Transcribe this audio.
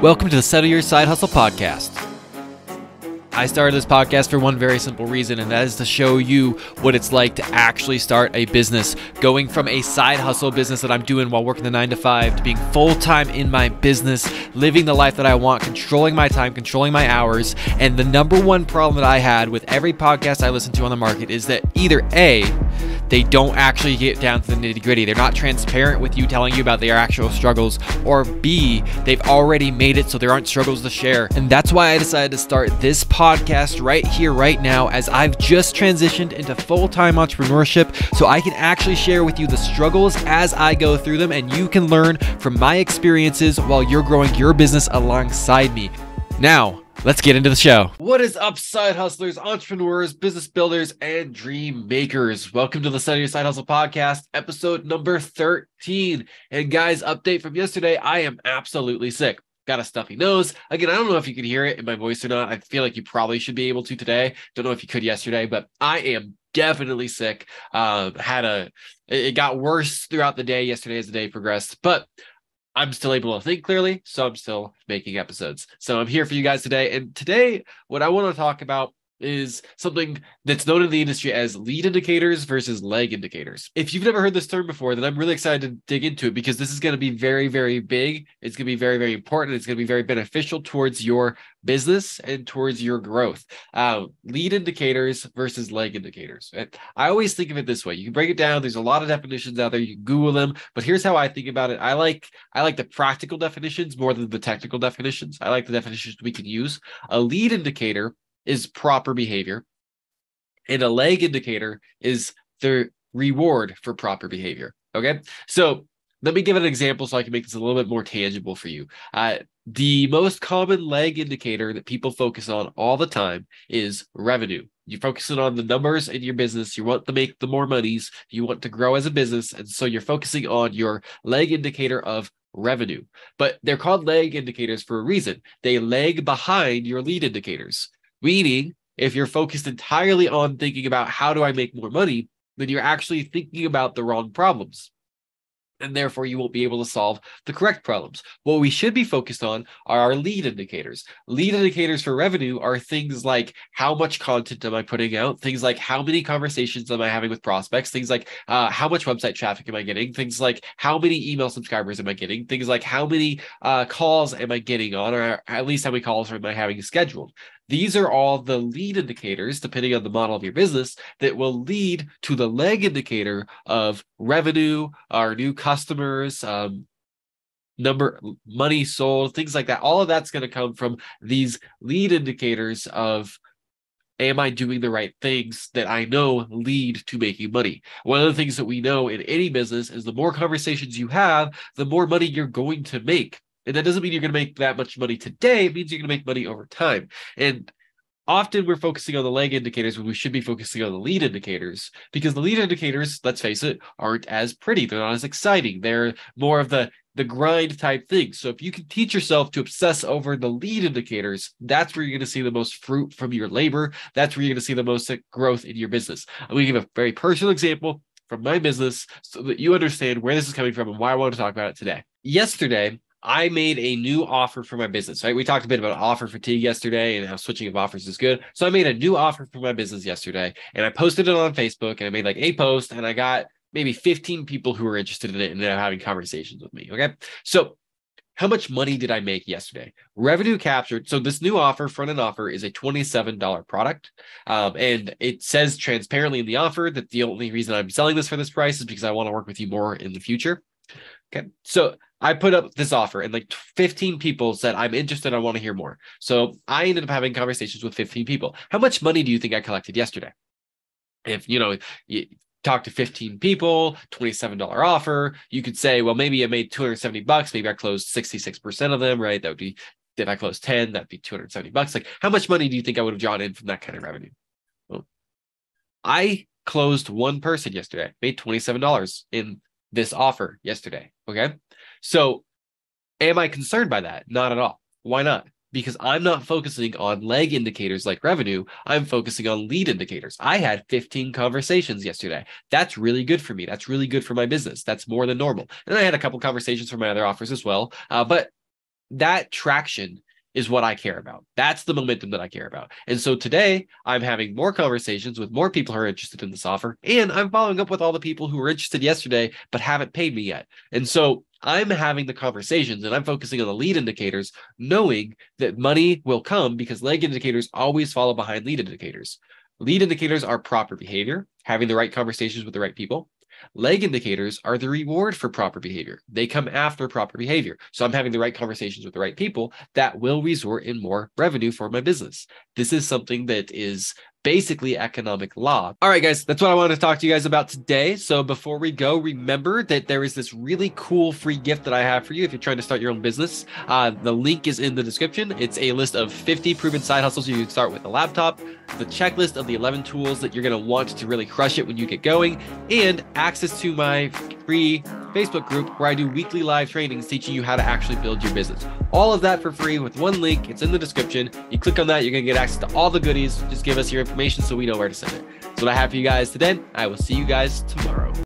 Welcome to the Settle Your Side Hustle podcast. I started this podcast for one very simple reason, and that is to show you what it's like to actually start a business. Going from a side hustle business that I'm doing while working the 9 to 5 to being full-time in my business, living the life that I want, controlling my time, controlling my hours. And the number one problem that I had with every podcast I listen to on the market is that either A, they don't actually get down to the nitty-gritty. They're not transparent with you, telling you about their actual struggles, or B, they've already made it so there aren't struggles to share. And that's why I decided to start this podcast right here, right now, as I've just transitioned into full-time entrepreneurship, so I can actually share with you the struggles as I go through them, and you can learn from my experiences while you're growing your business alongside me. Now, let's get into the show. What is up, side hustlers, entrepreneurs, business builders, and dream makers? Welcome to the Settle Your Side Hustle podcast, episode number 13. And guys, update from yesterday, I am absolutely sick. Got a stuffy nose. Again, I don't know if you can hear it in my voice or not. I feel like you probably should be able to today. Don't know if you could yesterday, but I am definitely sick. It got worse throughout the day yesterday as the day progressed, but I'm still able to think clearly, so I'm still making episodes. So I'm here for you guys today. And today, what I want to talk about is something that's known in the industry as lead indicators versus lag indicators. If you've never heard this term before, then I'm really excited to dig into it because this is going to be very, very big. It's going to be very, very important. It's going to be very beneficial towards your business and towards your growth. Lead indicators versus lag indicators. I always think of it this way. You can break it down. There's a lot of definitions out there. You can Google them, but here's how I think about it. I like the practical definitions more than the technical definitions. I like the definitions we can use. A lead indicator is proper behavior, and a lag indicator is the reward for proper behavior. Okay, so let me give an example so I can make this a little bit more tangible for you. The most common lag indicator that people focus on all the time is revenue. You're focusing on the numbers in your business. You want to make the more monies. You want to grow as a business. And so you're focusing on your lag indicator of revenue. But they're called lag indicators for a reason. They lag behind your lead indicators. Meaning, if you're focused entirely on thinking about how do I make more money, then you're actually thinking about the wrong problems. And therefore, you won't be able to solve the correct problems. What we should be focused on are our lead indicators. Lead indicators for revenue are things like how much content am I putting out? Things like how many conversations am I having with prospects? Things like how much website traffic am I getting? Things like how many email subscribers am I getting? Things like how many calls am I getting on, or at least how many calls am I having scheduled? These are all the lead indicators, depending on the model of your business, that will lead to the lag indicator of revenue, our new customers, money sold, things like that. All of that's going to come from these lead indicators of, am I doing the right things that I know lead to making money? One of the things that we know in any business is the more conversations you have, the more money you're going to make. And that doesn't mean you're going to make that much money today. It means you're going to make money over time. And often we're focusing on the lag indicators when we should be focusing on the lead indicators, because the lead indicators, let's face it, aren't as pretty. They're not as exciting. They're more of the grind type thing. So if you can teach yourself to obsess over the lead indicators, that's where you're going to see the most fruit from your labor. That's where you're going to see the most growth in your business. I'm going to give a very personal example from my business so that you understand where this is coming from and why I want to talk about it today. Yesterday, I made a new offer for my business, right? We talked a bit about offer fatigue yesterday and how switching of offers is good. So I made a new offer for my business yesterday, and I posted it on Facebook, and I made like a post, and I got maybe 15 people who were interested in it and they're having conversations with me. Okay. So how much money did I make yesterday? Revenue captured. So this new offer, front-end offer, is a $27 product. And it says transparently in the offer that the only reason I'm selling this for this price is because I want to work with you more in the future. Okay. So I put up this offer and like 15 people said, I'm interested. I want to hear more. So I ended up having conversations with 15 people. How much money do you think I collected yesterday? If, you talk to 15 people, $27 offer, you could say, well, maybe I made $270. Maybe I closed 66% of them, right? That would be, if I closed 10, that'd be $270. Like, how much money do you think I would have drawn in from that kind of revenue? Well, I closed one person yesterday, made $27 in this offer yesterday. Okay. So am I concerned by that? Not at all. Why not? Because I'm not focusing on lag indicators like revenue. I'm focusing on lead indicators. I had 15 conversations yesterday. That's really good for me. That's really good for my business. That's more than normal. And I had a couple conversations for my other offers as well. But That traction is what I care about. That's the momentum that I care about. And so today I'm having more conversations with more people who are interested in this offer. And I'm following up with all the people who were interested yesterday, but haven't paid me yet. And so I'm having the conversations and I'm focusing on the lead indicators, knowing that money will come because lag indicators always follow behind lead indicators. Lead indicators are proper behavior, having the right conversations with the right people. Lag indicators are the reward for proper behavior. They come after proper behavior. So I'm having the right conversations with the right people that will result in more revenue for my business. This is something that is basically economic law. All right, guys, that's what I wanted to talk to you guys about today. So before we go, remember that there is this really cool free gift that I have for you if you're trying to start your own business. The link is in the description. It's a list of 50 proven side hustles you can start with a laptop, the checklist of the 11 tools that you're going to want to really crush it when you get going, and access to my free Facebook group where I do weekly live trainings teaching you how to actually build your business. All of that for free with one link. It's in the description. You click on that, you're going to get access to all the goodies. Just give us your information so we know where to send it. That's what I have for you guys today. I will see you guys tomorrow.